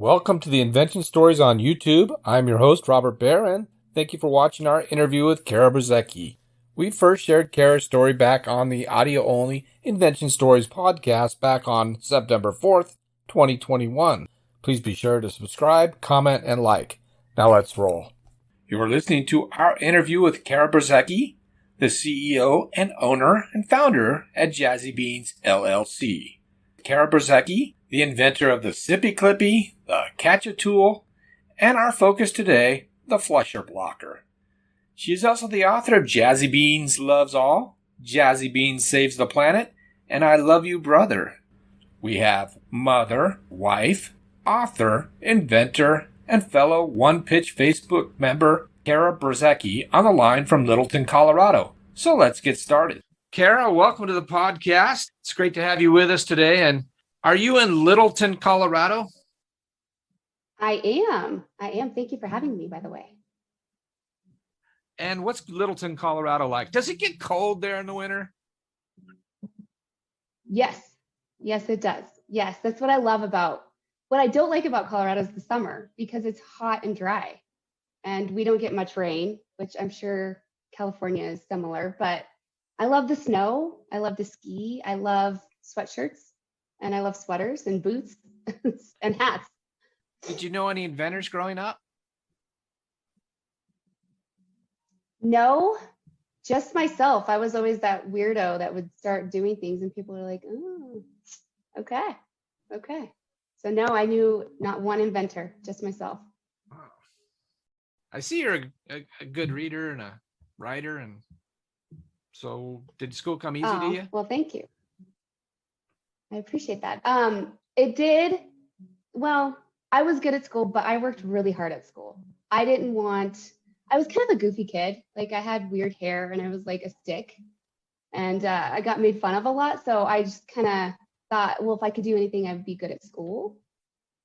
Welcome to the Invention Stories on YouTube. I'm your host, Robert Barron. Thank you for watching our interview with Cara Brzezecki. We first shared Cara's story back on the audio-only Invention Stories Podcast back on September 4th, 2021. Please be sure to subscribe, comment, and like. Now let's roll. You're listening to our interview with Cara Brzezecki, the CEO and owner and founder at Jazzy Beans, LLC. Cara Brzezecki, the inventor of the Sippy Clippy, the Catch-A-Tool, and our focus today, the Flusher Blocker. She is also the author of Jazzy Beans Loves All, Jazzy Beans Saves the Planet, and I Love You Brother. We have mother, wife, author, inventor, and fellow One Pitch Facebook member, Cara Brzezecki, on the line from Littleton, Colorado. So let's get started. Cara, welcome to the podcast. It's great to have you with us today. And are you in Littleton, Colorado? I am. Thank you for having me, by the way. And what's Littleton, Colorado like? Does it get cold there in the winter? Yes, it does. Yes, that's what I love about, what I don't like about Colorado is the summer because it's hot and dry and we don't get much rain, which I'm sure California is similar, but I love the snow. I love to ski. I love sweatshirts and I love sweaters and boots and hats. Did you know any inventors growing up? No, just myself. I was always that weirdo that would start doing things and people are like, oh, okay. So no, I knew not one inventor, just myself. Wow. I see you're a good reader and a writer. And so did school come easy to you? Well, thank you. I appreciate that. It did. Well, I was good at school, but I worked really hard at school. I was kind of a goofy kid. Like I had weird hair and I was like a stick and I got made fun of a lot. So I just kind of thought, well, if I could do anything, I'd be good at school.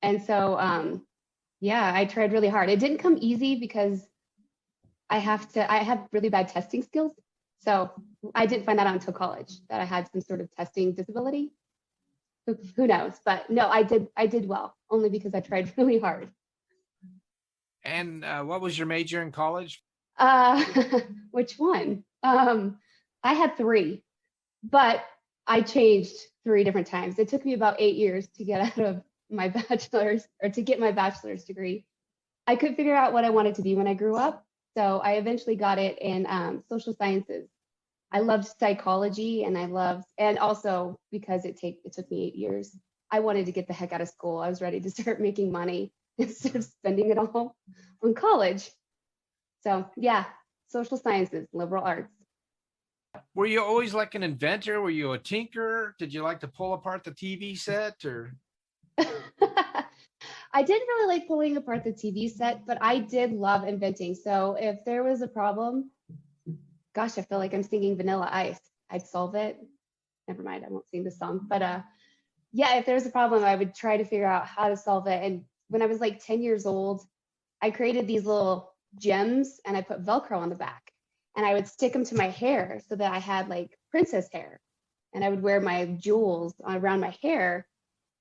And so, I tried really hard. It didn't come easy because I have really bad testing skills. So I didn't find that out until college that I had some sort of testing disability. Who knows? But no, I did well only because I tried really hard. And what was your major in college? Which one? I had 3, but I changed 3 different times. It took me about 8 years to get out of my bachelor's or to get my bachelor's degree. I couldn't figure out what I wanted to be when I grew up. So I eventually got it in social sciences. I loved psychology and also because it took me 8 years, I wanted to get the heck out of school. I was ready to start making money instead of spending it all on college. So yeah, social sciences, liberal arts. Were you always like an inventor? Were you a tinkerer? Did you like to pull apart the TV set or? I didn't really like pulling apart the TV set, but I did love inventing. So if there was a problem, gosh, I feel like I'm singing Vanilla Ice. I'd solve it. Never mind, I won't sing the song. But if there was a problem, I would try to figure out how to solve it. And when I was like 10 years old, I created these little gems and I put Velcro on the back and I would stick them to my hair so that I had like princess hair and I would wear my jewels around my hair.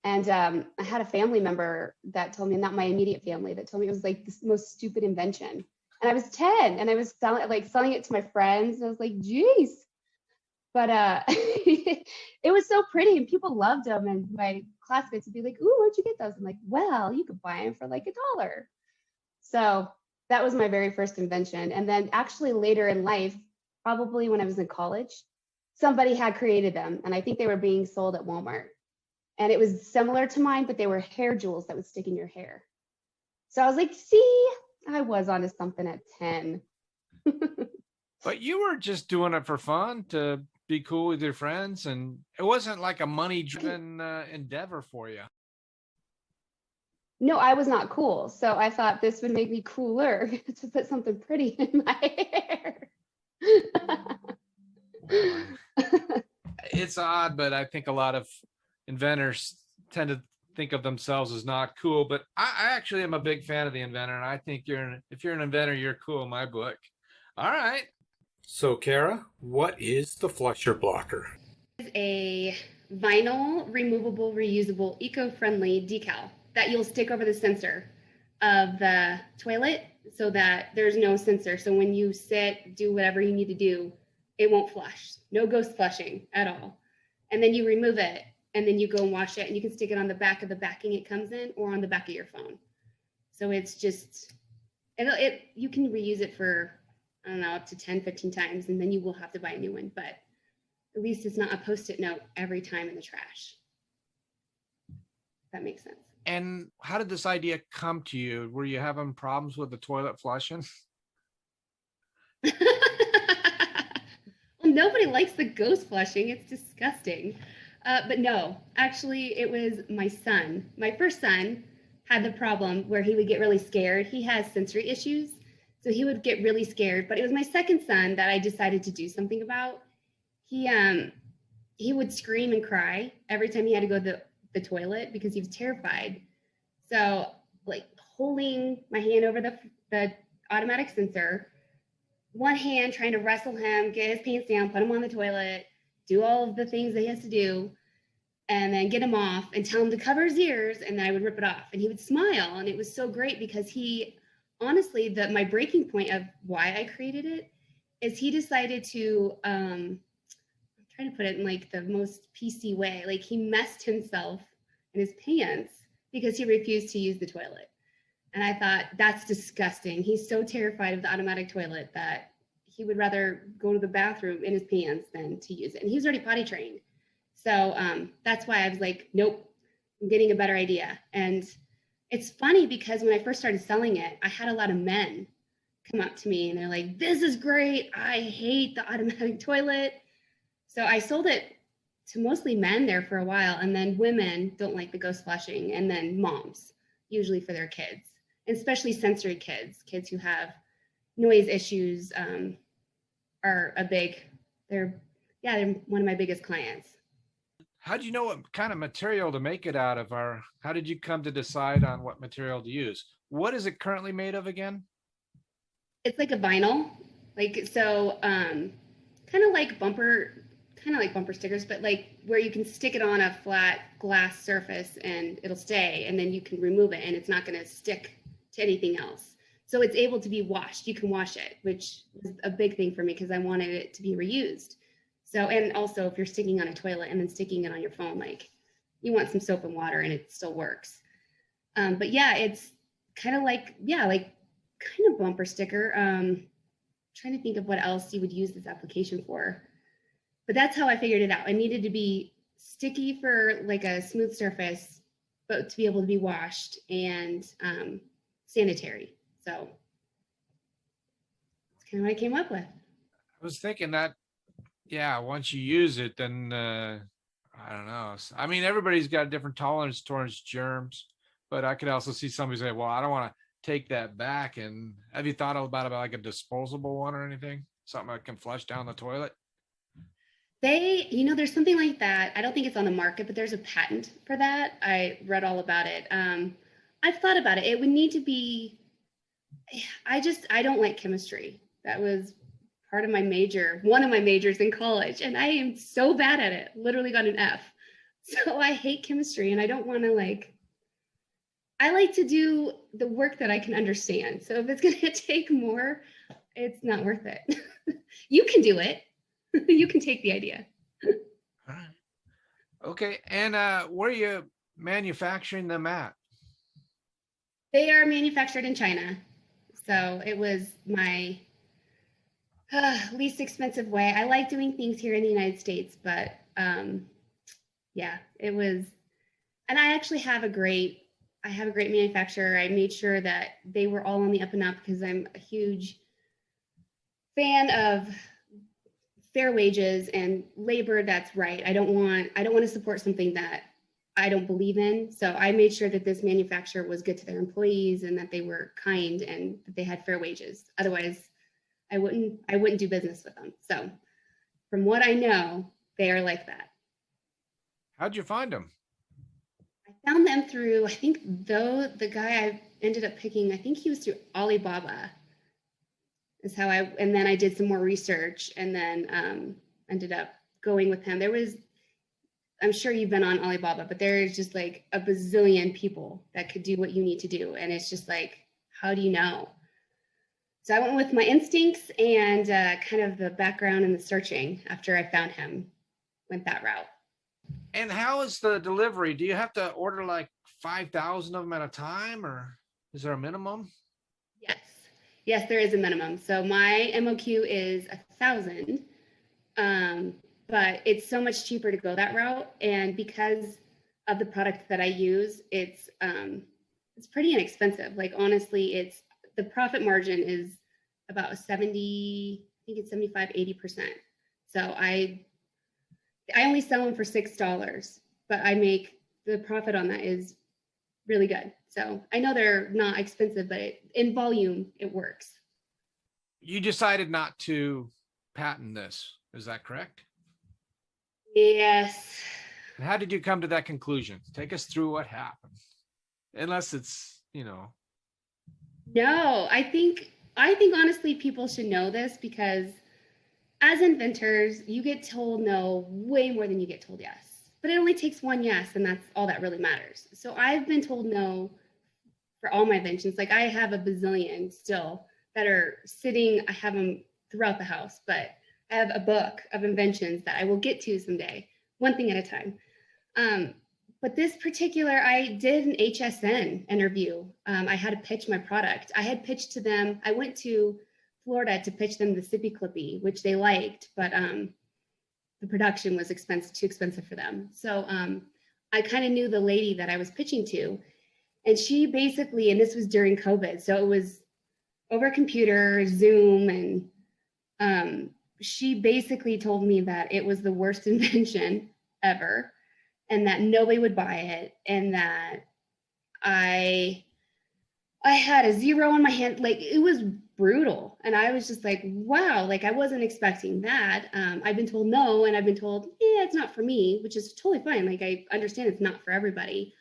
And I had a family member that told me, not my immediate family, that told me it was like the most stupid invention. And I was 10 and I was selling it to my friends. And I was like, geez. But it was so pretty and people loved them. And my classmates would be like, ooh, where'd you get those? I'm like, well, you could buy them for like $1. So that was my very first invention. And then actually later in life, probably when I was in college, somebody had created them. And I think they were being sold at Walmart. And it was similar to mine, but they were hair jewels that would stick in your hair. So I was like, see, I was onto something at 10. But you were just doing it for fun to be cool with your friends. And it wasn't like a money-driven endeavor for you. No, I was not cool. So I thought this would make me cooler to put something pretty in my hair. It's odd, but I think a lot of inventors tend to think of themselves as not cool. But I actually am a big fan of the inventor, and I think if you're an inventor, you're cool in my book. All right. So, Cara, what is the Flusher Blocker? It's a vinyl, removable, reusable, eco-friendly decal. that you'll stick over the sensor of the toilet so that there's no sensor. So when you sit, do whatever you need to do, it won't flush. No ghost flushing at all. And then you remove it and then you go and wash it, and you can stick it on the back of the backing it comes in or on the back of your phone. So it's just, you can reuse it for, I don't know, up to 10, 15 times, and then you will have to buy a new one. But at least it's not a Post-it note every time in the trash. If that makes sense. And how did this idea come to you? Were you having problems with the toilet flushing? Well, nobody likes the ghost flushing. It's disgusting. But no, actually, it was my son. My first son had the problem where he would get really scared. He has sensory issues, so he would get really scared. But it was my second son that I decided to do something about. He would scream and cry every time he had to go to the toilet because he was terrified. So, like, holding my hand over the automatic sensor, one hand trying to wrestle him, get his pants down, put him on the toilet, do all of the things that he has to do, and then get him off and tell him to cover his ears, and then I would rip it off. And he would smile, and it was so great because he, honestly, my breaking point of why I created it is he decided to, I'm trying to put it in like the most PC way, like he messed himself in his pants because he refused to use the toilet. And I thought, that's disgusting. He's so terrified of the automatic toilet that he would rather go to the bathroom in his pants than to use it. And he was already potty trained. So that's why I was like, nope, I'm getting a better idea. And it's funny because when I first started selling it, I had a lot of men come up to me and they're like, this is great. I hate the automatic toilet. So I sold it to mostly men there for a while. And then women don't like the ghost flushing. And then moms, usually for their kids, and especially sensory kids who have noise issues are they're one of my biggest clients. How do you know what kind of material to make it out of, or how did you come to decide on what material to use? What is it currently made of again? It's like a vinyl, kind of like bumper stickers, but like where you can stick it on a flat glass surface and it'll stay, and then you can remove it and it's not going to stick to anything else. So it's able to be washed. You can wash it, which was a big thing for me because I wanted it to be reused. So, and also if you're sticking on a toilet and then sticking it on your phone, like you want some soap and water and it still works. But yeah, it's kind of like kind of bumper sticker. Trying to think of what else you would use this application for. But that's how I figured it out. It needed to be sticky for like a smooth surface, but to be able to be washed and sanitary. So that's kind of what I came up with. I was thinking that, yeah, once you use it, then I don't know. I mean, everybody's got a different tolerance towards germs, but I could also see somebody say, well, I don't want to take that back. And have you thought about like a disposable one or anything? Something that can flush down the toilet? There's something like that. I don't think it's on the market, but there's a patent for that. I read all about it. I've thought about it. It would need to be, I don't like chemistry. That was part of my major, one of my majors in college, and I am so bad at it. Literally got an F. So I hate chemistry, and I don't want to I like to do the work that I can understand. So if it's going to take more, it's not worth it. You can do it. You can take the idea. All right. Okay. And where are you manufacturing them at? They are manufactured in China. So it was my least expensive way. I like doing things here in the United States, but yeah, it was, and I actually have a great manufacturer. I made sure that they were all on the up and up because I'm a huge fan of fair wages and labor that's right. I don't want to support something that I don't believe in. So I made sure that this manufacturer was good to their employees and that they were kind and that they had fair wages. Otherwise, I wouldn't do business with them. So from what I know, they are like that. How'd you find them? I found them through, I think the guy I ended up picking, I think he was through Alibaba. Is how and then I did some more research and then ended up going with him. There was I'm sure you've been on Alibaba, but there's just like a bazillion people that could do what you need to do. And it's just like, how do you know? So I went with my instincts and kind of the background and the searching after I found him, went that route. And how is the delivery? Do you have to order like 5,000 of them at a time, or is there a minimum? Yes. Yes, there is a minimum. So my MOQ is 1,000, but it's so much cheaper to go that route. And because of the product that I use, it's pretty inexpensive. Like honestly, the profit margin is about 70, I think it's 75, 80%. So I only sell them for $6, but I make the profit on that is really good. So I know they're not expensive, but in volume, it works. You decided not to patent this. Is that correct? Yes. And how did you come to that conclusion? Take us through what happened. Unless it's, No, I think honestly people should know this because as inventors, you get told no way more than you get told yes. But it only takes one yes, and that's all that really matters. So I've been told no for all my inventions. Like I have a bazillion still that are sitting, I have them throughout the house, but I have a book of inventions that I will get to someday, one thing at a time. But this particular, I did an HSN interview. I had to pitch my product. I had pitched to them. I went to Florida to pitch them the Sippy Clippy, which they liked, but the production was too expensive for them. So I kind of knew the lady that I was pitching to, and she basically, and this was during COVID, so it was over a computer, Zoom, and she basically told me that it was the worst invention ever, and that nobody would buy it, and that I had a 0 on my hand. Like it was brutal. And I was just like, wow, like I wasn't expecting that. I've been told no, and I've been told, yeah, it's not for me, which is totally fine. Like I understand it's not for everybody.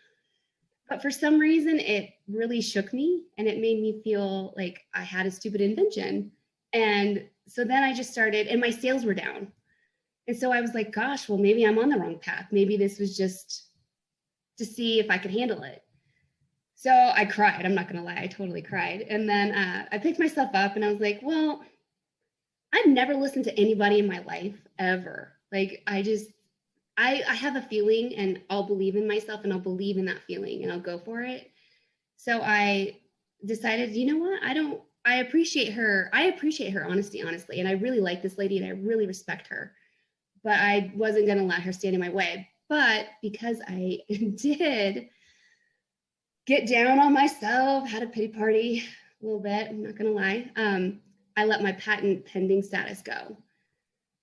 But for some reason, it really shook me and it made me feel like I had a stupid invention. And so then I just started, and my sales were down. And so I was like, gosh, well, maybe I'm on the wrong path. Maybe this was just to see if I could handle it. So I cried. I'm not going to lie. I totally cried. And then I picked myself up and I was like, well, I've never listened to anybody in my life ever. Like I have a feeling and I'll believe in myself and I'll believe in that feeling and I'll go for it. So I decided, you know what? I appreciate her. I appreciate her honesty, honestly. And I really like this lady and I really respect her, but I wasn't going to let her stand in my way. But because I did get down on myself, had a pity party a little bit, I'm not going to lie, I let my patent pending status go.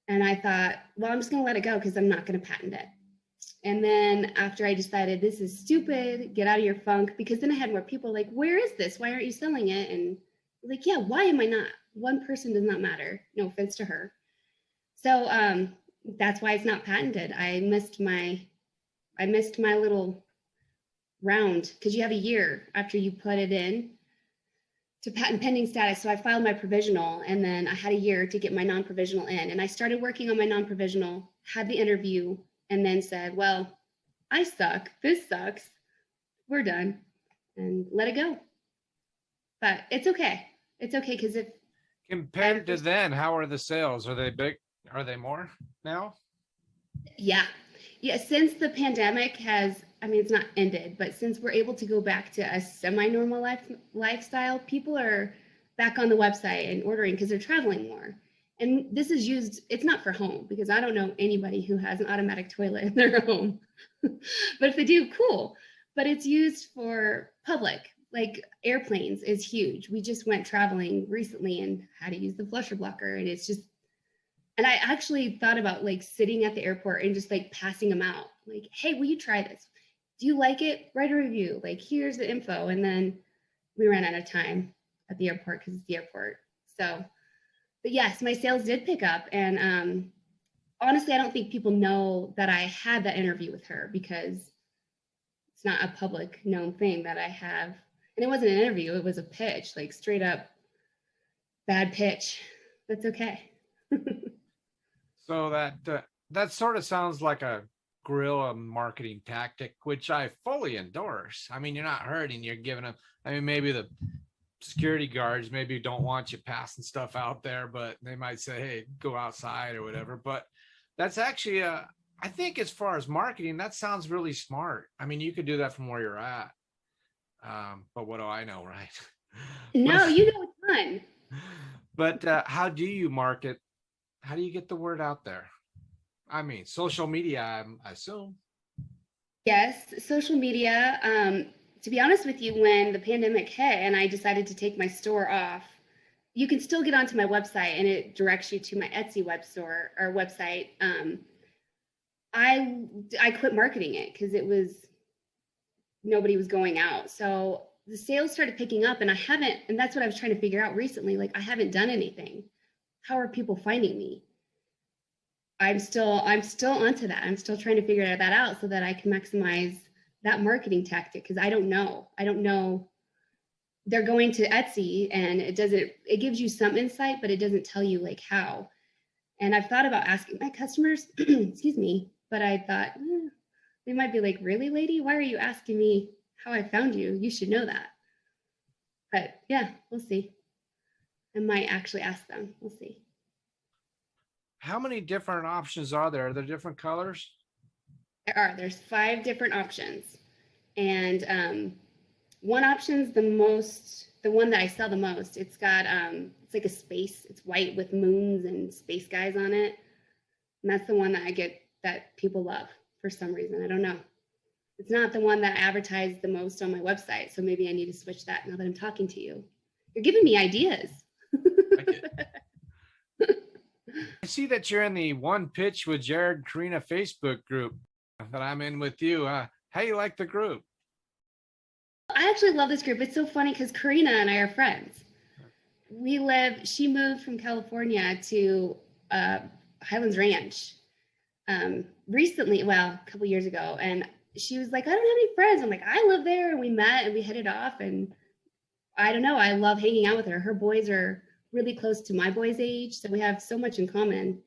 And I thought, well, I'm just going to let it go because I'm not going to patent it. And then after I decided this is stupid, get out of your funk, because then I had more people like, where is this? Why aren't you selling it? And like, yeah, why am I not? One person does not matter. No offense to her. So that's why it's not patented. I missed my little round because you have a year after you put it in to patent pending status. So I filed my provisional and then I had a year to get my non-provisional in. And I started working on my non-provisional, had the interview, and then said, well, I suck. This sucks. We're done. And let it go. But it's okay. It's okay because if compared to then, how are the sales? Are they big? Are they more now? Yeah. Since the pandemic it's not ended, but since we're able to go back to a semi-normal lifestyle, people are back on the website and ordering because they're traveling more. And this is used, it's not for home because I don't know anybody who has an automatic toilet in their home. But if they do, cool. But it's used for public, like airplanes is huge. We just went traveling recently and had to use the flusher blocker. And it's just, and I actually thought about like sitting at the airport and just like passing them out. Like, hey, will you try this? Do you like it? Write a review. Like, here's the info. And then we ran out of time at the airport because it's the airport. So, but yes, my sales did pick up. And honestly, I don't think people know that I had that interview with her because it's not a public known thing that I have. And it wasn't an interview. It was a pitch, like straight up bad pitch. That's okay. So that sort of sounds like a guerrilla marketing tactic, which I fully endorse. I mean, you're not hurting, you're giving them, I mean, maybe the security guards maybe don't want you passing stuff out there, but they might say, hey, go outside or whatever. But that's actually, I think as far as marketing, that sounds really smart. I mean, you could do that from where you're at. But what do I know, right? No, you know a ton. But how do you market? How do you get the word out there? I mean, social media, I assume. Yes, social media. To be honest with you, when the pandemic hit and I decided to take my store off, you can still get onto my website and it directs you to my Etsy web store or website. I quit marketing it because it was nobody was going out. So the sales started picking up and and that's what I was trying to figure out recently. Like I haven't done anything. How are people finding me? I'm still onto that. I'm still trying to figure that out so that I can maximize that marketing tactic because I don't know. They're going to Etsy and it gives you some insight, but it doesn't tell you like how. And I've thought about asking my customers, excuse me, but I thought they might be like, really, lady? Why are you asking me how I found you? You should know that. But yeah, we'll see. I might actually ask them. We'll see. How many different options are there? Are there different colors? There's 5 different options. And one option's the one that I sell the most. It's got, it's like a space. It's white with moons and space guys on it. And that's the one that people love for some reason. I don't know. It's not the one that I advertise the most on my website. So maybe I need to switch that now that I'm talking to you. You're giving me ideas. I see that you're in the One Pitch with Jared and Karina Facebook group that I'm in with you. How you like the group? I actually love this group. It's so funny because Karina and I are friends. She moved from California to Highlands Ranch recently, well, a couple years ago. And she was like, I don't have any friends. I'm like, I live there. And we met and we hit it off. And I don't know, I love hanging out with her. Her boys are really close to my boys' age. So we have so much in common.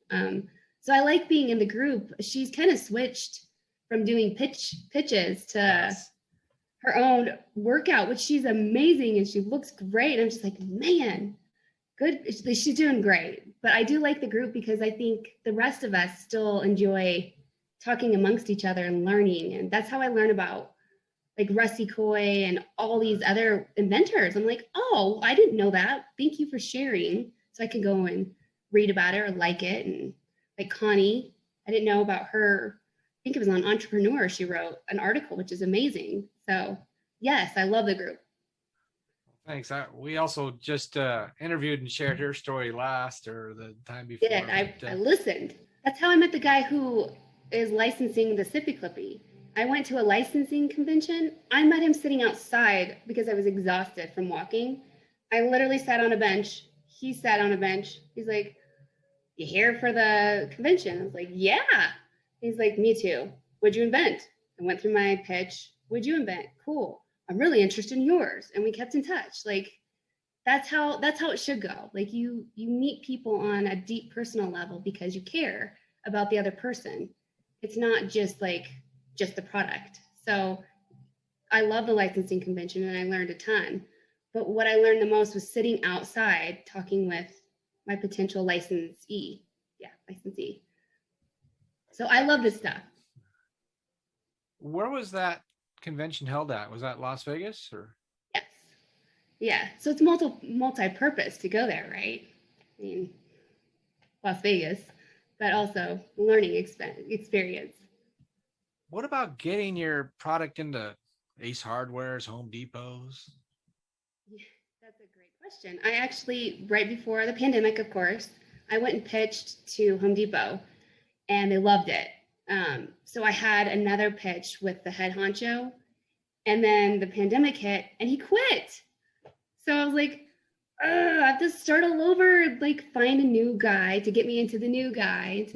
So I like being in the group. She's kind of switched from doing pitches to her own workout, which she's amazing and she looks great. I'm just like, man, good. She's doing great. But I do like the group because I think the rest of us still enjoy talking amongst each other and learning. And that's how I learn about like Rusty Coy and all these other inventors. I'm like, oh, I didn't know that. Thank you for sharing. So I can go and read about it or like it. And like Connie, I didn't know about her. I think it was on Entrepreneur. She wrote an article, which is amazing. So yes, I love the group. Thanks. We also just interviewed and shared her story last or the time before. I listened. That's how I met the guy who is licensing the Sippy Clippy. I went to a licensing convention. I met him sitting outside because I was exhausted from walking. I literally sat on a bench. He sat on a bench. He's like, you here for the convention? I was like, yeah. He's like, me too. What'd you invent? I went through my pitch. What'd you invent? Cool. I'm really interested in yours. And we kept in touch. Like, that's how it should go. Like you meet people on a deep personal level because you care about the other person. It's not just the product. So I love the licensing convention and I learned a ton. But what I learned the most was sitting outside talking with my potential licensee. Yeah, licensee. So I love this stuff. Where was that convention held at? Was that Las Vegas or? Yes. Yeah. So it's multi-purpose to go there, right? I mean, Las Vegas, but also learning experience. What about getting your product into Ace Hardware's, Home Depot's? Yeah, that's a great question. I actually, right before the pandemic, of course, I went and pitched to Home Depot and they loved it. So I had another pitch with the head honcho and then the pandemic hit and he quit. So I was like, I have to start all over, like find a new guy to get me into the new guy.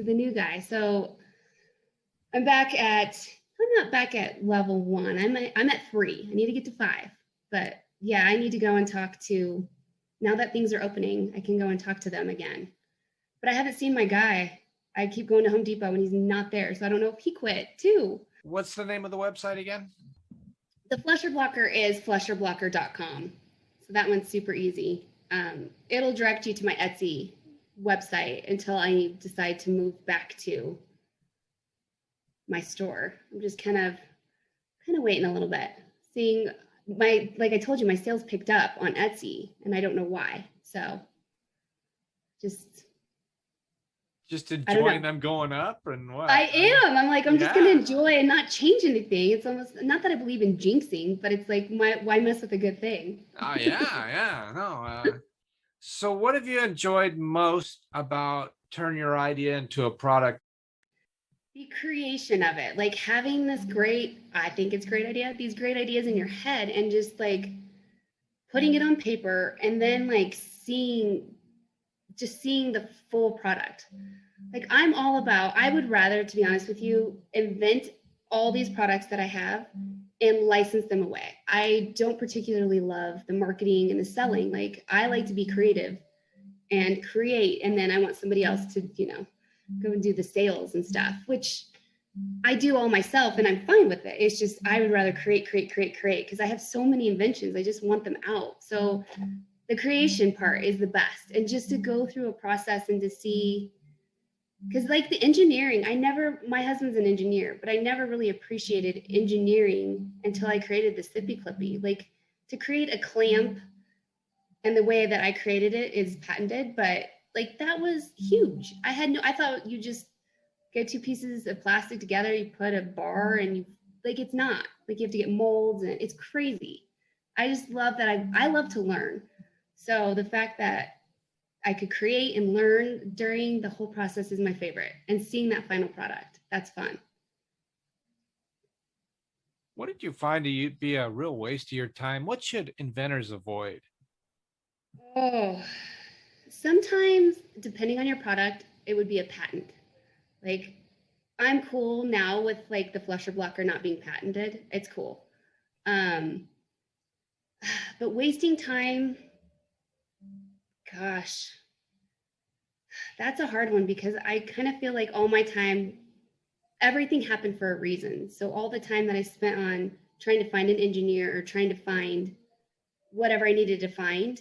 So I'm not back at level 1. I'm at 3. I need to get to 5. But yeah, I need to go and talk to, now that things are opening, I can go and talk to them again. But I haven't seen my guy. I keep going to Home Depot and he's not there. So I don't know if he quit too. What's the name of the website again? The flusher blocker is flusherblocker.com. So that one's super easy. It'll direct you to my Etsy website until I decide to move back to my store. I'm just kind of waiting a little bit, seeing like I told you, my sales picked up on Etsy and I don't know why. So just enjoying them going up and what? I am. I'm like, I'm just going to enjoy and not change anything. It's almost not that I believe in jinxing, but it's like, why mess with a good thing? Oh, yeah. No. So what have you enjoyed most about turning your idea into a product? The creation of it, like having this I think it's great idea, these great ideas in your head and just like putting it on paper and then like seeing the full product. Like I would rather, to be honest with you, invent all these products that I have and license them away. I don't particularly love the marketing and the selling. Like I like to be creative and create, and then I want somebody else to, go and do the sales and stuff, which I do all myself and I'm fine with it. It's just, I would rather create because I have so many inventions. I just want them out. So the creation part is the best. And just to go through a process and to see, because like the engineering, my husband's an engineer, but I never really appreciated engineering until I created the Sippy Clippy. Like to create a clamp and the way that I created it is patented, but like that was huge. I thought you just get two pieces of plastic together, you put a bar and it's not like you have to get molds and it's crazy. I just love that. I love to learn. So the fact that I could create and learn during the whole process is my favorite, and seeing that final product, that's fun. What did you find to be a real waste of your time? What should inventors avoid? Oh, sometimes depending on your product, it would be a patent. Like I'm cool now with like the flusher blocker not being patented. It's cool. But wasting time, gosh, that's a hard one because I kind of feel like all my time, everything happened for a reason. So all the time that I spent on trying to find an engineer or trying to find whatever I needed to find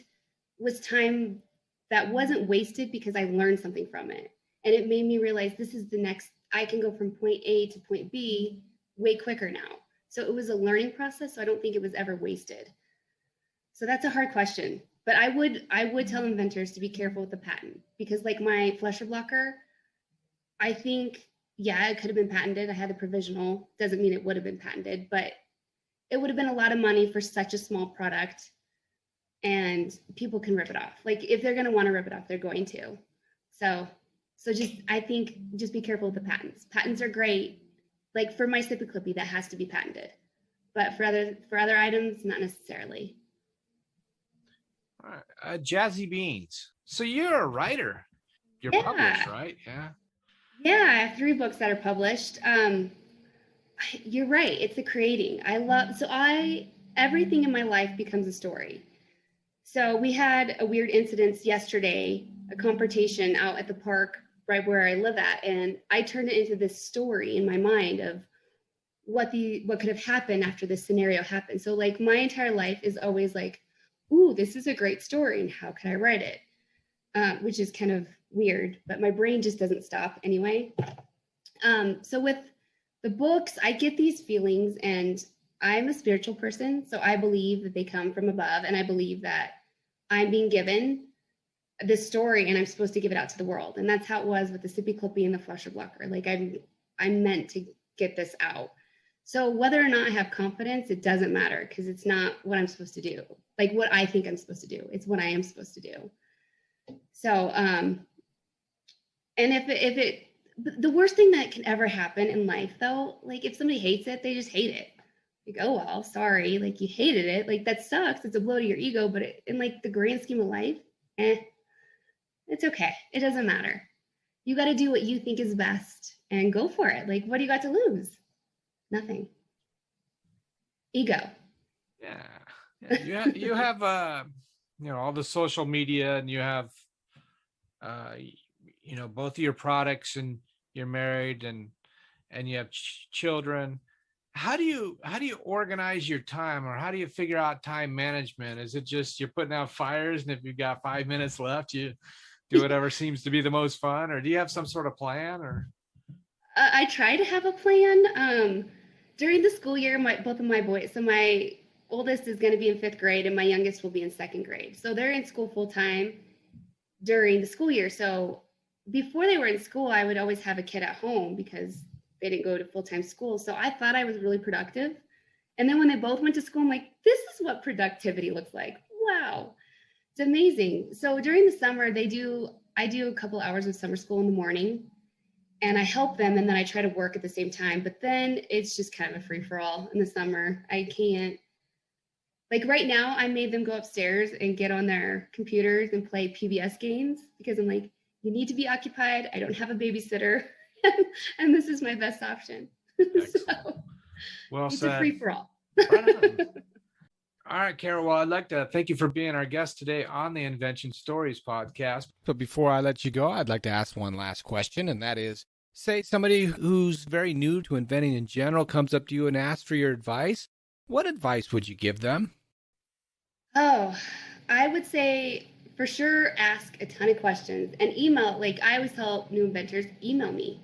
was time that wasn't wasted because I learned something from it. And it made me realize this is the next, I can go from point A to point B way quicker now. So it was a learning process. So I don't think it was ever wasted. So that's a hard question. But I would tell inventors to be careful with the patent because like my flusher blocker, I think, yeah, it could have been patented. I had the provisional. Doesn't mean it would have been patented, but it would have been a lot of money for such a small product and people can rip it off. Like if they're going to want to rip it off, they're going to. So I think just be careful with the patents. Patents are great. Like for my Sippy Clippy, that has to be patented. But for other items, not necessarily. All right. Jazzy Beans. So you're a writer. You're published, right? Yeah. Yeah, I have 3 books that are published. You're right. It's the creating. Everything in my life becomes a story. So we had a weird incident yesterday, a confrontation out at the park right where I live at, and I turned it into this story in my mind of what could have happened after this scenario happened. So like my entire life is always like, ooh, this is a great story, and how can I write it? Which is kind of weird, but my brain just doesn't stop anyway. So with the books, I get these feelings, and I'm a spiritual person, so I believe that they come from above, and I believe that I'm being given this story and I'm supposed to give it out to the world. And that's how it was with the Sippy Clippy and the flusher blocker. Like I'm meant to get this out. So whether or not I have confidence, it doesn't matter because it's not what I'm supposed to do. Like what I think I'm supposed to do. It's what I am supposed to do. So, and the worst thing that can ever happen in life though, like if somebody hates it, they just hate it. Like, oh, well, sorry. Like you hated it. Like that sucks. It's a blow to your ego, but in like the grand scheme of life, it's okay. It doesn't matter. You got to do what you think is best and go for it. Like, what do you got to lose? Nothing. Ego. Yeah. You have all the social media, and you have both of your products, and you're married and you have children. How do you organize your time, or how do you figure out time management? Is it just you're putting out fires, and if you've got 5 minutes left, you do whatever seems to be the most fun, or do you have some sort of plan? Or I try to have a plan. During the school year, both of my boys, so my oldest is going to be in fifth grade and my youngest will be in second grade. So they're in school full time during the school year. So before they were in school, I would always have a kid at home because they didn't go to full time school. So I thought I was really productive. And then when they both went to school, I'm like, this is what productivity looks like. Wow, it's amazing. So during the summer, I do a couple hours of summer school in the morning and I help them and then I try to work at the same time. But then it's just kind of a free for all in the summer. I can't, like right now, I made them go upstairs and get on their computers and play PBS games because I'm like, you need to be occupied. I don't have a babysitter. And this is my best option. So well it's said. a free for all. Right on. All right, Cara. Well, I'd like to thank you for being our guest today on the Invention Stories podcast. But before I let you go, I'd like to ask one last question, and that is, say somebody who's very new to inventing in general comes up to you and asks for your advice. What advice would you give them? Oh, I would say for sure ask a ton of questions and email. Like I always tell new inventors, email me.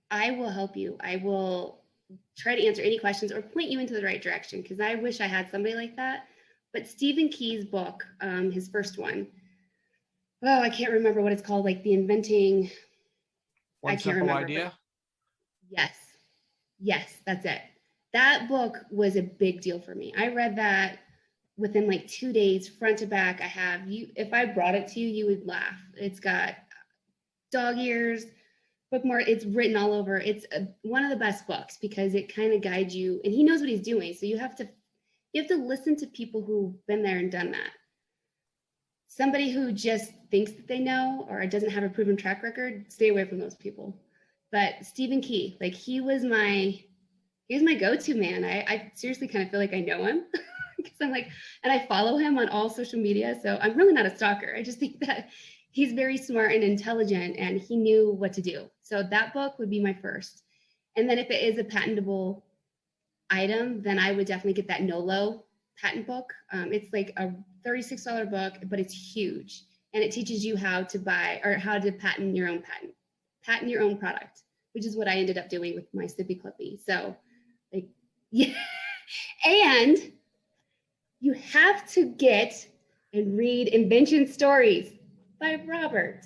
I will help you. I will try to answer any questions or point you into the right direction because I wish I had somebody like that. But Stephen Key's book, his first one, oh, I can't remember what it's called, like the inventing. One I can't Simple remember. Idea? Yes, that's it. That book was a big deal for me. I read that within like 2 days, front to back. If I brought it to you, you would laugh. It's got dog ears, bookmark, it's written all over. It's one of the best books because it kind of guides you and he knows what he's doing. So you have to listen to people who've been there and done that. Somebody who just thinks that they know or doesn't have a proven track record, stay away from those people. But Stephen Key, like he was my go-to man. I seriously kind of feel like I know him because I'm like, and I follow him on all social media. So I'm really not a stalker. I just think that he's very smart and intelligent and he knew what to do. So that book would be my first. And then if it is a patentable item, then I would definitely get that NOLO patent book. It's like a $36 book, but it's huge. And it teaches you how to buy or how to patent your own patent your own product, which is what I ended up doing with my Sippy Clippy. So like, yeah. And you have to get and read Invention Stories by Robert.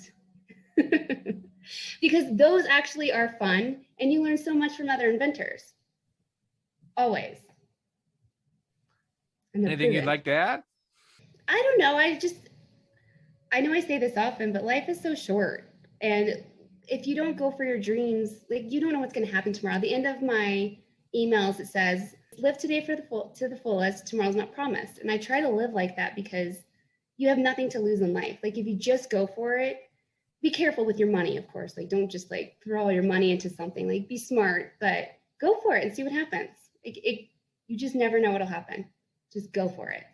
Because those actually are fun and you learn so much from other inventors. Always. Anything you'd like to add? I don't know. I know I say this often, but life is so short. And if you don't go for your dreams, like you don't know what's going to happen tomorrow. At the end of my emails, it says, live today to the fullest, tomorrow's not promised. And I try to live like that because you have nothing to lose in life. Like if you just go for it, be careful with your money, of course. Like don't just like throw all your money into something. Like be smart, but go for it and see what happens. You just never know what'll happen. Just go for it.